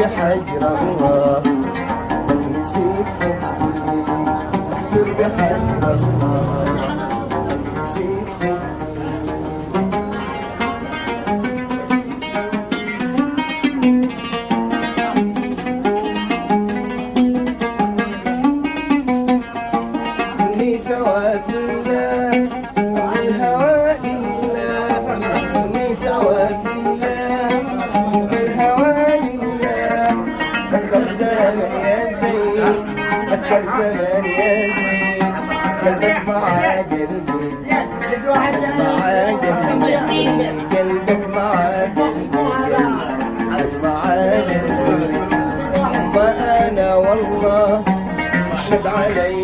بحجر الله نسيت بحجر الله نسيت مني ثواب الله والهوى لله مني ثواب الله والهوى لله ذكر زمان يا زين ذكر زمان يا زين قلبك مع قلبي قلبك مع قلبي مع قلبي وأنا والله أشهد علي